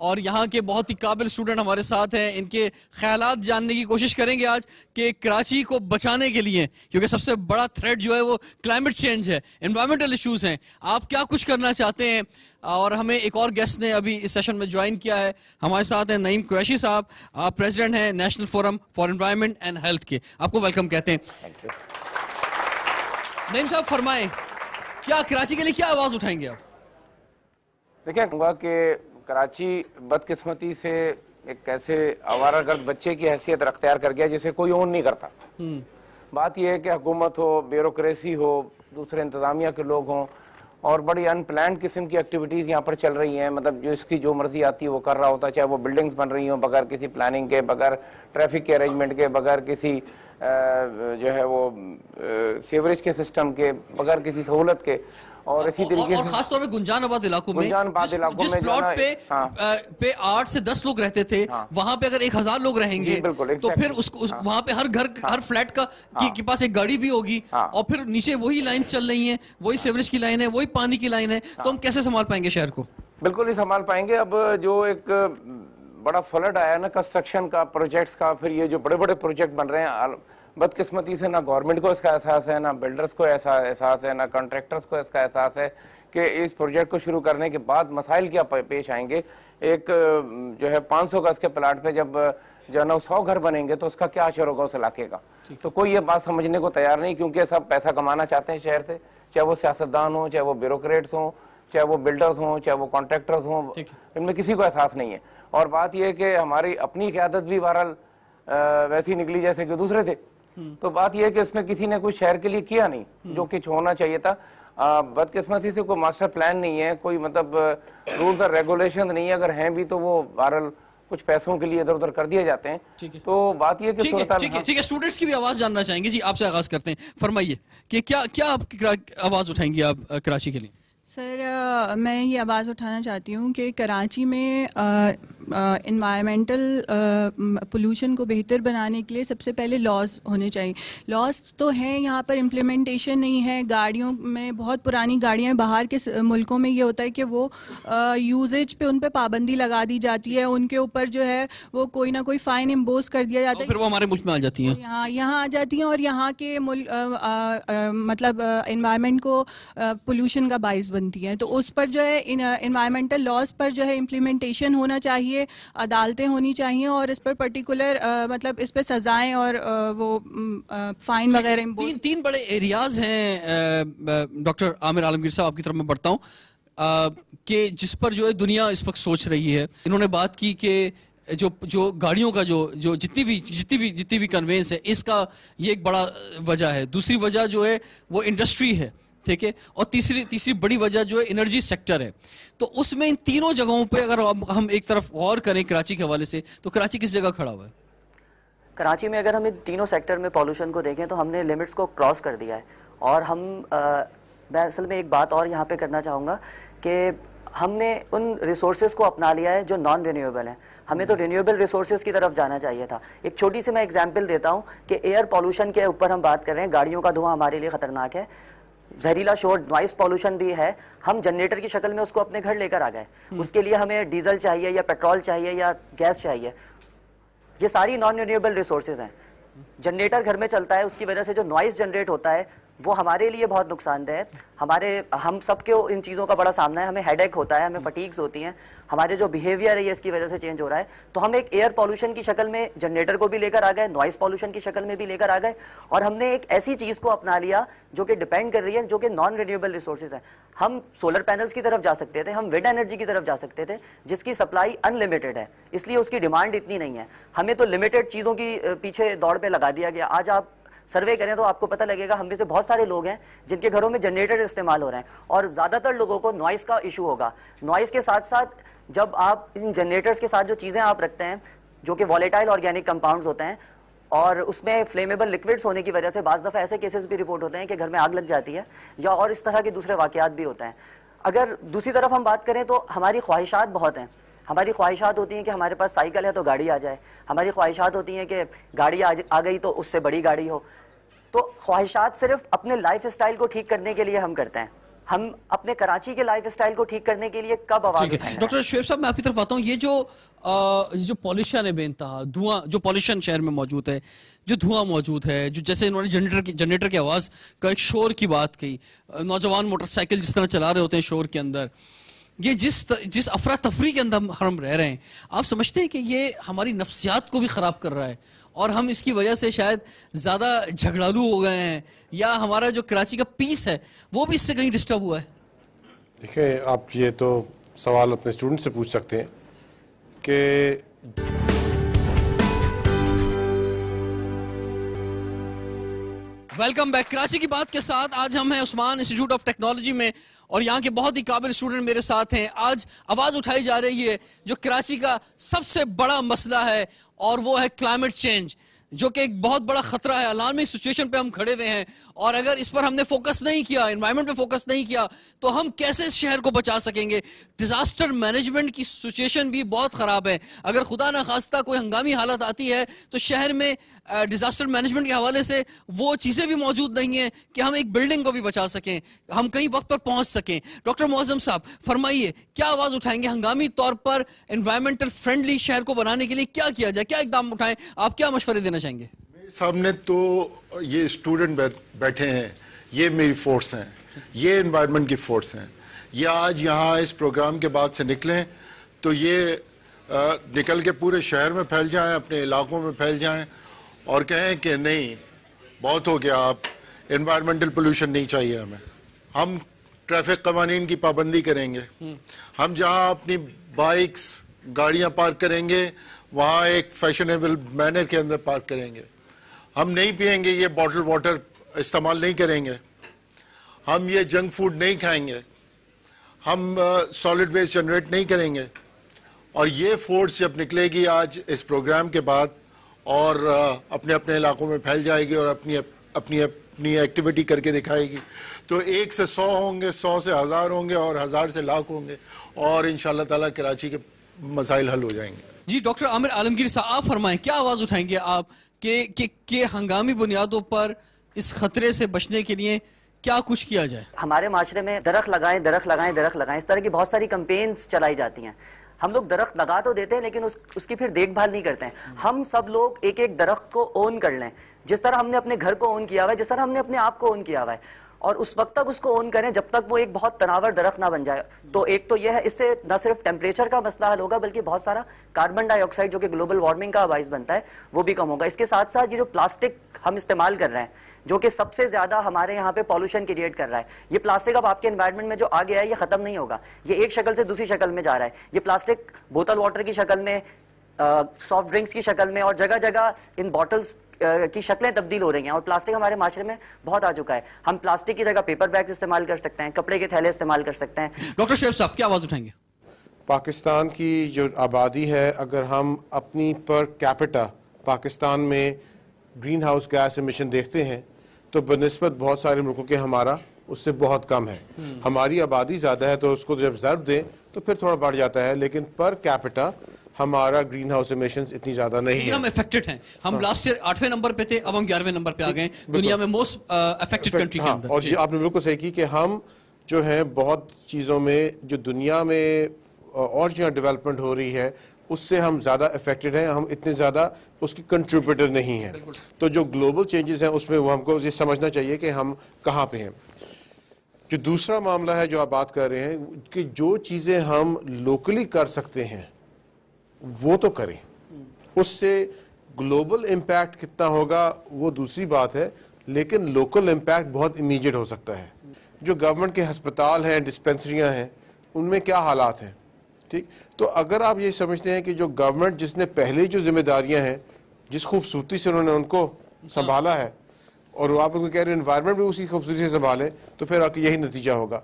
اور یہاں کے بہت ہی قابل اسٹوڈنٹ ہمارے ساتھ ہیں. ان کے خیالات جاننے کی کوشش کریں گے آج کہ کراچی کو بچانے کے لیے, کیونکہ سب سے بڑا تھریٹ جو ہے وہ کلائمیٹ چینج ہے, انوائرمنٹل ایشوز ہیں, آپ کیا کچھ کرنا چاہتے ہیں. اور ہمیں ایک اور گیسٹ نے ابھی اس سیشن میں جوائن کیا ہے, ہمارے ساتھ ہیں نعیم قریشی صاحب, آپ پریزیڈنٹ ہیں national forum for environment and health کے. آپ کو ویلکم کہتے ہیں. نعیم صاحب فرمائیں, کیا کراچی کے لیے کیا آواز اٹھائیں گے آپ؟ دیکھیں کہوں گا کہ کراچی بدقسمتی سے ایک ایسے آوارہ گرد بچے کی حیثیت اختیار کر گیا جسے کوئی اون نہیں کرتا. بات یہ ہے کہ حکومت ہو, بیوروکریسی ہو, دوسرے انتظامیہ کے لوگ ہوں, اور بڑی ان پلانڈ قسم کی ایکٹیویٹیز یہاں پر چل رہی ہیں. مطلب جو اس کی جو مرضی آتی ہے وہ کر رہا ہوتا ہے, چاہے وہ بلڈنگز بن رہی ہوں بغیر کسی پلاننگ کے, بغیر ٹریفک کے ارینجمنٹ کے, بغیر کسی جو ہے وہ سیوریج کے سسٹم کے, بغیر کسی سہولت کے. اور اسی طریقے اور خاص طور پہ گنجان آباد علاقوں میں جس پلاٹ پہ 8 سے 10 لوگ رہتے تھے, وہاں پہ اگر 1000 لوگ رہیں گے تو پھر وہاں پہ ہر گھر ہر فلیٹ کے پاس ایک گاڑی بھی ہوگی, اور پھر نیچے وہی لائنز چل رہی ہیں, وہی سیوریج کی لائن ہے, وہی پانی کی لائن ہے, تو ہم کیسے سنبھال پائیں گے شہر کو؟ بالکل نہیں سنبھال پائیں گے. اب جو ایک بڑا فلڈ آیا نا کنسٹرکشن کا, پروجیکٹس کا, پھر یہ جو بڑے بڑے پروجیکٹ بن رہے ہیں, بدقسمتی سے نہ گورنمنٹ کو اس کا احساس ہے, نہ بلڈرز کو ایسا احساس ہے, نہ کنٹریکٹرز کو اس کا احساس ہے کہ اس پروجیکٹ کو شروع کرنے کے بعد مسائل کیا پیش آئیں گے. ایک جو ہے 500 گز کے پلاٹ پہ جب جو ہے نا 100 گھر بنیں گے تو اس کا کیا اثر ہوگا اس علاقے کا. تو کوئی یہ بات سمجھنے کو تیار نہیں, کیونکہ سب پیسہ کمانا چاہتے ہیں شہر سے, چاہے وہ سیاستدان ہوں, چاہے وہ بیوروکریٹس ہوں, چاہے وہ بلڈرز ہوں, چاہے وہ کانٹریکٹرز ہوں, ان میں کسی کو احساس نہیں ہے. اور بات یہ ہے کہ ہماری اپنی قیادت بھی بہرحال ویسی نکلی جیسے کہ دوسرے تھے. تو بات یہ ہے کہ اس میں کسی نے کچھ شہر کے لیے کیا نہیں جو کچھ ہونا چاہیے تھا. بدقسمتی سے کوئی ماسٹر پلان نہیں ہے, کوئی مطلب رولز اور ریگولیشن نہیں ہے, اگر ہیں بھی تو وہ بہرحال کچھ پیسوں کے لیے ادھر ادھر کر دیے جاتے ہیں. تو بات یہ کہ ٹھیک ہے, اسٹوڈنٹس کی بھی آواز جاننا چاہیں گے. جی آپ سے آغاز کرتے ہیں, فرمائیے کہ کیا آپ آواز اٹھائیں گے آپ کراچی کے لیے؟ سر میں یہ آواز اٹھانا چاہتی ہوں کہ کراچی میں انوائرمنٹل پولوشن کو بہتر بنانے کے لیے سب سے پہلے لاز ہونے چاہیے. لاز تو ہیں, یہاں پر امپلیمنٹیشن نہیں ہے. گاڑیوں میں بہت پرانی گاڑیاں, باہر کے ملکوں میں یہ ہوتا ہے کہ وہ یوزیج پہ ان پہ پابندی لگا دی جاتی ہے, ان کے اوپر جو ہے وہ کوئی نہ کوئی فائن امپوز کر دیا جاتا ہے, پھر وہ ہمارے ملک میں آ جاتی ہیں, یہاں آ جاتی ہیں, اور یہاں کے مطلب انوائرمنٹ کو پولوشن کا باعث بنتی ہیں. تو اس پر جو ہے انوائرمنٹل لاز پر جو ہے امپلیمنٹیشن ہونا چاہیے, عدالتیں ہونی چاہیے, اور اس پر پرٹیکولر مطلب اس پہ سزائیں اور وہ فائن وغیرہ. تین بڑے ایریاز ہیں ڈاکٹر عامر عالمگیر صاحب, آپ کی طرف میں بڑھتا ہوں, کہ جس پر جو ہے دنیا اس وقت سوچ رہی ہے. انہوں نے بات کی کہ جو گاڑیوں کا جو جتنی بھی کنوینس ہے, اس کا یہ ایک بڑا وجہ ہے. دوسری وجہ جو ہے وہ انڈسٹری ہے, ٹھیک ہے, اور تیسری بڑی وجہ جو ہے انرجی سیکٹر ہے. تو اس میں ان تینوں جگہوں پہ اگر ہم ایک طرف غور کریں کراچی کے حوالے سے, تو کراچی کس جگہ کھڑا ہوا ہے؟ کراچی میں اگر ہم ان تینوں سیکٹر میں پولوشن کو دیکھیں تو ہم نے لمٹس کو کراس کر دیا ہے. اور میں اصل میں ایک بات اور یہاں پہ کرنا چاہوں گا کہ ہم نے ان ریسورسز کو اپنا لیا ہے جو نان رینیویبل ہیں. ہمیں تو رینیویبل ریسورسز کی طرف جانا چاہیے تھا. ایک چھوٹی سی میں ایگزامپل دیتا ہوں کہ ایئر پولوشن کے اوپر ہم بات کر رہے ہیں. گاڑیوں کا دھواں ہمارے لیے خطرناک ہے, زہریلا شور, نوائز پولوشن بھی ہے. ہم جنریٹر کی شکل میں اس کو اپنے گھر لے کر آ گئے. اس کے لیے ہمیں ڈیزل چاہیے یا پیٹرول چاہیے یا گیس چاہیے. یہ ساری نان رینیویبل ریسورسز ہیں. جنریٹر گھر میں چلتا ہے, اس کی وجہ سے جو نوائز جنریٹ ہوتا ہے وہ ہمارے لیے بہت نقصان دہ ہے. ہم سب کے ان چیزوں کا بڑا سامنا ہے. ہمیں ہیڈ ایک ہوتا ہے, ہمیں فٹیگز ہوتی ہیں, ہمارے جو بیہیویئر ہے یہ اس کی وجہ سے چینج ہو رہا ہے. تو ہم ایک ایئر پولوشن کی شکل میں جنریٹر کو بھی لے کر آ گئے, نوائز پولوشن کی شکل میں بھی لے کر آ گئے, اور ہم نے ایک ایسی چیز کو اپنا لیا جو کہ ڈیپینڈ کر رہی ہے, جو کہ نان رینیویبل ریسورسز ہیں. ہم سولر پینلز کی طرف جا سکتے تھے, ہم ونڈ انرجی کی طرف جا سکتے تھے, جس کی سپلائی ان لمیٹڈ ہے, اس لیے اس کی ڈیمانڈ اتنی نہیں ہے. ہمیں تو لمیٹڈ چیزوں کی پیچھے دوڑ پہ لگا دیا گیا. آج آپ سروے کریں تو آپ کو پتہ لگے گا ہم میں سے بہت سارے لوگ ہیں جن کے گھروں میں جنریٹر استعمال ہو رہے ہیں, اور زیادہ تر لوگوں کو نوائز کا ایشو ہوگا. نوائز کے ساتھ ساتھ جب آپ ان جنریٹرز کے ساتھ جو چیزیں آپ رکھتے ہیں جو کہ والیٹائل آرگینک کمپاؤنڈز ہوتے ہیں, اور اس میں فلیمیبل لکوڈز ہونے کی وجہ سے بعض دفعہ ایسے کیسز بھی رپورٹ ہوتے ہیں کہ گھر میں آگ لگ جاتی ہے, یا اور اس طرح کے دوسرے واقعات بھی ہوتے ہیں. اگر دوسری طرف ہم بات کریں تو ہماری خواہشات بہت ہیں. ہماری خواہشات ہوتی ہیں کہ ہمارے پاس سائیکل ہے تو گاڑی آ جائے, ہماری خواہشات ہوتی ہیں کہ گاڑی آ گئی تو اس سے بڑی گاڑی ہو. تو خواہشات صرف اپنے لائف اسٹائل کو ٹھیک کرنے کے لیے ہم کرتے ہیں. ہم اپنے کراچی کے لائف اسٹائل کو ٹھیک کرنے کے لیے کب آواز اٹھائیں گے؟ ڈاکٹر شعیب صاحب میں آپ کی طرف آتا ہوں. یہ جو پالیوشن ہے بے انتہا, دھواں جو پالیوشن شہر میں موجود ہے, جو دھواں موجود ہے, جو جیسے انہوں نے جنریٹر کی آواز کا ایک شور کی بات کہی, نوجوان موٹر سائیکل جس طرح چلا رہے ہوتے ہیں شور کے اندر, یہ جس افراتفری کے اندر ہم رہ رہے ہیں, آپ سمجھتے ہیں کہ یہ ہماری نفسیات کو بھی خراب کر رہا ہے اور ہم اس کی وجہ سے شاید زیادہ جھگڑالو ہو گئے ہیں, یا ہمارا جو کراچی کا پیس ہے وہ بھی اس سے کہیں ڈسٹرب ہوا ہے؟ دیکھیں, آپ یہ تو سوال اپنے اسٹوڈنٹ سے پوچھ سکتے ہیں کہ ویلکم بیک. کراچی کی بات کے ساتھ آج ہم ہیں عثمان انسٹیٹیوٹ آف ٹیکنالوجی میں اور یہاں کے بہت ہی قابل اسٹوڈنٹ میرے ساتھ ہیں. آج آواز اٹھائی جا رہی ہے جو کراچی کا سب سے بڑا مسئلہ ہے اور وہ ہے کلائمیٹ چینج, جو کہ ایک بہت بڑا خطرہ ہے. الارمنگ سچویشن پہ ہم کھڑے ہوئے ہیں اور اگر اس پر ہم نے فوکس نہیں کیا, انوائرمنٹ پہ فوکس نہیں کیا, تو ہم کیسے اس شہر کو بچا سکیں گے؟ ڈیزاسٹر مینجمنٹ کی سچویشن بھی بہت خراب ہے. اگر خدا نخواستہ کوئی ہنگامی حالت آتی ہے تو شہر میں ڈیزاسٹر مینجمنٹ کے حوالے سے وہ چیزیں بھی موجود نہیں ہیں کہ ہم ایک بلڈنگ کو بھی بچا سکیں, ہم کہیں وقت پر پہنچ سکیں. ڈاکٹر معظم صاحب فرمائیے, کیا آواز اٹھائیں گے ہنگامی طور پر انوائرمنٹل فرینڈلی شہر کو بنانے کے لیے کیا کیا جائے, کیا اقدام اٹھائیں, آپ کیا مشورے دینا چاہیں گے؟ سامنے تو یہ اسٹوڈنٹ بیٹھے ہیں, یہ میری فورس ہیں, یہ انوائرمنٹ کی فورس ہیں. یہ آج یہاں اس پروگرام کے بعد سے نکلیں تو یہ نکل کے پورے شہر میں پھیل جائیں, اپنے علاقوں میں پھیل جائیں اور کہیں کہ نہیں بہت ہو گیا, آپ انوائرمنٹل پولوشن نہیں چاہیے ہمیں, ہم ٹریفک قوانین کی پابندی کریں گے, ہم جہاں اپنی بائکس گاڑیاں پارک کریں گے وہاں ایک فیشنیبل مینر کے اندر پارک کریں گے, ہم نہیں پئیں گے یہ بوٹل واٹر استعمال نہیں کریں گے, ہم یہ جنک فوڈ نہیں کھائیں گے, ہم سالڈ ویسٹ جنریٹ نہیں کریں گے. اور یہ فورس جب نکلے گی آج اس پروگرام کے بعد اور اپنے اپنے علاقوں میں پھیل جائے گی اور اپنی ایکٹیویٹی کر کے دکھائے گی, تو 1 سے 100 ہوں گے, 100 سے 1000 ہوں گے اور 1000 سے لاکھ ہوں گے اور انشاءاللہ تعالیٰ کراچی کے مسائل حل ہو جائیں گے. جی ڈاکٹر عامر عالمگیر صاحب آپ فرمائیں, کیا آواز اٹھائیں گے آپ کہ ہنگامی بنیادوں پر اس خطرے سے بچنے کے لیے کیا کچھ کیا جائے؟ ہمارے معاشرے میں درخت لگائیں درخت لگائیں درخت لگائیں, اس طرح کی بہت ساری کمپینز چلائی جاتی ہیں. ہم لوگ درخت لگا تو دیتے ہیں لیکن اس کی پھر دیکھ بھال نہیں کرتے ہیں. ہم سب لوگ ایک ایک درخت کو اون کر لیں, جس طرح ہم نے اپنے گھر کو اون کیا ہوا ہے, جس طرح ہم نے اپنے آپ کو اون کیا ہوا ہے, اور اس وقت تک اس کو اون کریں جب تک وہ ایک بہت تناور درخت نہ بن جائے. تو ایک تو یہ ہے, اس سے نہ صرف ٹیمپریچر کا مسئلہ حل ہوگا بلکہ بہت سارا کاربن ڈائی آکسائڈ جو کہ گلوبل وارمنگ کا باعث بنتا ہے وہ بھی کم ہوگا. اس کے ساتھ ساتھ یہ جو پلاسٹک ہم استعمال کر رہے ہیں جو کہ سب سے زیادہ ہمارے یہاں پہ پالوشن کریٹ کر رہا ہے, یہ پلاسٹک اب آپ کے انوائرمنٹ میں جو آ گیا ہے یہ ختم نہیں ہوگا, یہ ایک شکل سے دوسری شکل میں جا رہا ہے. یہ پلاسٹک بوتل واٹر کی شکل میں, سافٹ ڈرنکس کی شکل میں اور جگہ جگہ ان بوٹلز کی شکلیں تبدیل ہو رہی ہیں, اور پلاسٹک ہمارے معاشرے میں بہت آ چکا ہے. ہم پلاسٹک کی جگہ پیپر بیگز استعمال کر سکتے ہیں, کپڑے کے تھیلے استعمال کر سکتے ہیں. ڈاکٹر شعیب صاحب کیا آواز اٹھائیں گے؟ پاکستان کی جو آبادی ہے, اگر ہم اپنی پر کیپٹا پاکستان میں گرین ہاؤس گیس ایمیشن دیکھتے ہیں تو بنسبت بہت سارے ملکوں کے ہمارا اس سے بہت کم ہے. ہماری آبادی زیادہ ہے تو اس کو جب ضرب دیں تو پھر تھوڑا بڑھ جاتا ہے, لیکن پر کیپٹا ہمارا گرین ہاؤس ایمیشنز اتنی زیادہ نہیں ہے. ہم افیکٹڈ ہیں, ہم لاسٹ ایئر 8ویں نمبر پہ تھے, اب ہم 11ویں نمبر پہ آ گئے دنیا میں موسٹ افیکٹڈ کنٹری کے اندر. اور جی آپ نے بالکل صحیح کی کہ ہم جو ہیں بہت چیزوں میں جو دنیا میں اور جو ڈیولپمنٹ ہو رہی ہے اس سے ہم زیادہ افیکٹڈ ہیں, ہم اتنے زیادہ اس کی کنٹریبیوٹر نہیں ہیں. تو جو گلوبل چینجز ہیں اس میں وہ ہم کو یہ سمجھنا چاہیے کہ ہم کہاں پہ ہیں. جو دوسرا معاملہ ہے جو آپ بات کر رہے ہیں کہ جو چیزیں ہم لوکلی کر سکتے ہیں وہ تو کریں, اس سے گلوبل امپیکٹ کتنا ہوگا وہ دوسری بات ہے, لیکن لوکل امپیکٹ بہت امیجیٹ ہو سکتا ہے. جو گورنمنٹ کے ہسپتال ہیں, ڈسپینسریاں ہیں, ان میں کیا حالات ہیں, ٹھیک. تو اگر آپ یہ سمجھتے ہیں کہ جو گورنمنٹ جس نے پہلے جو ذمہ داریاں ہیں جس خوبصورتی سے انہوں نے ان کو سنبھالا ہے اور آپ ان کو کہہ رہے ہیں انوائرمنٹ بھی اسی خوبصورتی سے سنبھالیں تو پھر آپ یہی نتیجہ ہوگا.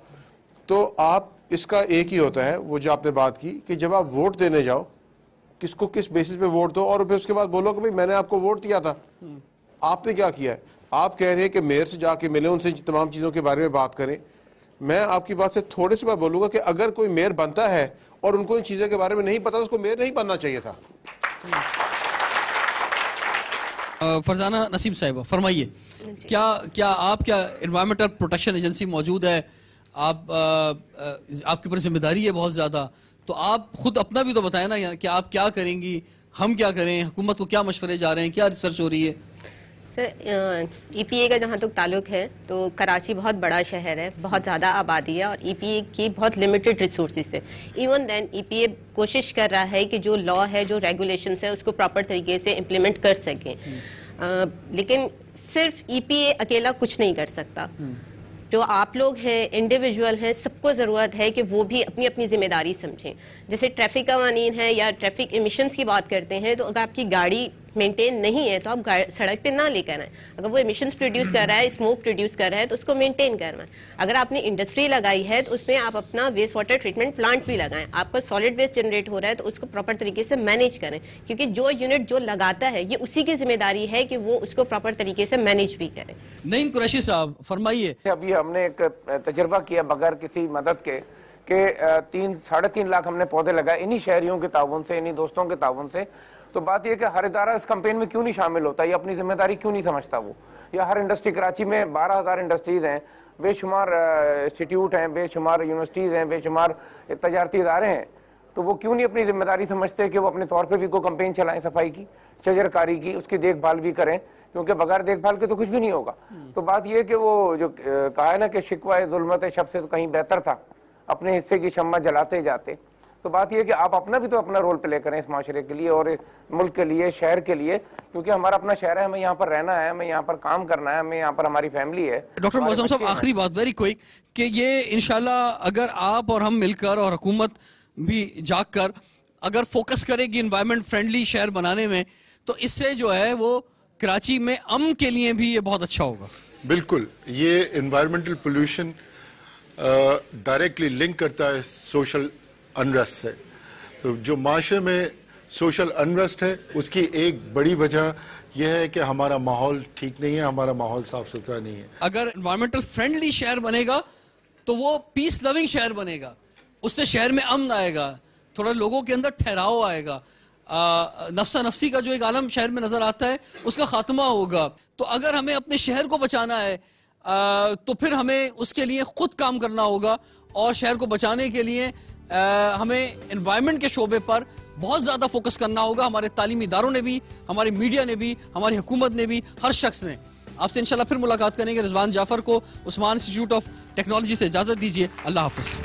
تو آپ اس کا ایک ہی ہوتا ہے وہ جو آپ نے بات کی کہ جب آپ ووٹ دینے جاؤ کس کو کس بیسس پہ ووٹ دو اور پھر اس کے بعد بولو کہ بھئی میں نے آپ کو ووٹ دیا تھا, آپ نے کیا کیا ہے. آپ کہہ رہے ہیں کہ میئر سے جا کے ملیں, ان سے تمام چیزوں کے بارے میں بات کریں. میں آپ کی بات سے تھوڑے سے بات بولوں گا کہ اگر کوئی میئر بنتا ہے اور ان کو ان چیزوں کے بارے میں نہیں پتا, اس کو میئر نہیں بننا چاہیے تھا. فرزانہ نسیم صاحبہ فرمائیے, کیا آپ کیا انوائرمنٹل پروٹیکشن ایجنسی موجود ہے آپ آپ کے اوپر ذمہ داری ہے بہت زیادہ, تو آپ خود اپنا بھی تو بتائیں نا کہ آپ کیا کریں گی, ہم کیا کریں, حکومت کو کیا مشورے جا رہے ہیں, کیا ریسرچ ہو رہی ہے؟ سر ای پی اے کا جہاں تک تعلق ہے تو کراچی بہت بڑا شہر ہے, بہت زیادہ آبادی ہے اور ای پی اے کی بہت لمیٹڈ ریسورسز ہے. ایون دین ای پی اے کوشش کر رہا ہے کہ جو لا ہے, جو ریگولیشنس ہے, اس کو پراپر طریقے سے امپلیمنٹ کر سکیں, لیکن صرف ای پی اے اکیلا کچھ نہیں کر سکتا. جو آپ لوگ ہیں, انڈیویجول ہیں, سب کو ضرورت ہے کہ وہ بھی اپنی اپنی ذمہ داری سمجھیں. جیسے ٹریفک قوانین ہے یا ٹریفک ایمیشنز کی بات کرتے ہیں, تو اگر آپ کی گاڑی مینٹین نہیں ہے تو آپ سڑک پہ نہ لے کر آئیں. اگر وہ ایمیشنز پروڈیوس کر رہا ہے, اسموک پروڈیوس کر رہا ہے, تو اس کو مینٹین کرنا ہے. اگر آپ نے انڈسٹری لگائی ہے تو اس میں آپ اپنا ویسٹ واٹر ٹریٹمنٹ پلانٹ بھی لگائیں. آپ کا سالڈ ویسٹ جنریٹ ہو رہا ہے تو اس کو پراپر طریقے سے مینیج کریں, کیونکہ جو یونٹ جو لگاتا ہے یہ اسی کی ذمہ داری ہے کہ وہ اس کو پراپر طریقے سے مینیج بھی کرے. نعیم قریشی صاحب فرمائیے. ابھی ہم نے ایک تجربہ کیا بغیر کسی مدد کے کہ 3.5 لاکھ ہم نے پودے لگائے انہی شہریوں کے تعاون سے, انہی دوستوں کے تعاون سے. تو بات یہ کہ ہر ادارہ اس کمپین میں کیوں نہیں شامل ہوتا, یہ اپنی ذمہ داری کیوں نہیں سمجھتا وہ, یا ہر انڈسٹری, کراچی میں 12,000 انڈسٹریز ہیں, بے شمار انسٹیٹیوٹ ہیں, بے شمار یونیورسٹیز ہیں, بے شمار تجارتی ادارے ہیں, تو وہ کیوں نہیں اپنی ذمہ داری سمجھتے کہ وہ اپنے طور پہ بھی کوئی کمپین چلائیں صفائی کی, شجر کاری کی, اس کی دیکھ بھال بھی کریں, کیونکہ بغیر دیکھ بھال کے تو کچھ بھی نہیں ہوگا. تو بات یہ کہ وہ جو کہا ہے نا کہ شکوہ ظلمت شب سے تو کہیں بہتر تھا, اپنے حصے کی شمع جلاتے جاتے. تو بات یہ کہ آپ اپنا بھی تو اپنا رول پلے کریں اس معاشرے کے لیے اور ملک کے لیے, شہر کے لیے, کیونکہ ہمارا اپنا شہر ہے, ہمیں یہاں پر رہنا ہے, ہمیں یہاں پر کام کرنا ہے, ہمیں یہاں پر ہماری فیملی ہے. ڈاکٹر معظم صاحب آخری بات ویری کوئک, کہ یہ انشاءاللہ اگر آپ اور ہم مل کر اور حکومت بھی جاگ کر اگر فوکس کرے گی انوائرمنٹ فرینڈلی شہر بنانے میں, تو اس سے جو ہے وہ کراچی میں امن کے لیے بھی یہ بہت اچھا ہوگا. بالکل, یہ انوائرمنٹل پولوشن ڈائریکٹلی لنک کرتا ہے سوشل انریسٹ سے. تو جو معاشرے میں سوشل انریسٹ ہے اس کی ایک بڑی وجہ یہ ہے کہ ہمارا ماحول ٹھیک نہیں ہے, ہمارا ماحول صاف ستھرا نہیں ہے. اگر انوائرمنٹل فرینڈلی شہر بنے گا تو وہ پیس لونگ شہر بنے گا, اس سے شہر میں امن آئے گا, تھوڑا لوگوں کے اندر ٹھہراؤ آئے گا, نفسا نفسی کا جو ایک عالم شہر میں نظر آتا ہے اس کا خاتمہ ہوگا. تو اگر ہمیں اپنے شہر کو بچانا ہے تو پھر ہمیں اس کے لیے خود کام کرنا ہوگا, اور شہر کو بچانے کے لیے ہمیں انوائرمنٹ کے شعبے پر بہت زیادہ فوکس کرنا ہوگا. ہمارے تعلیمی اداروں نے بھی, ہماری میڈیا نے بھی, ہماری حکومت نے بھی, ہر شخص نے. آپ سے انشاءاللہ پھر ملاقات کریں گے. رضوان جعفر کو عثمان انسٹیٹیوٹ آف ٹیکنالوجی سے اجازت دیجیے. اللہ حافظ.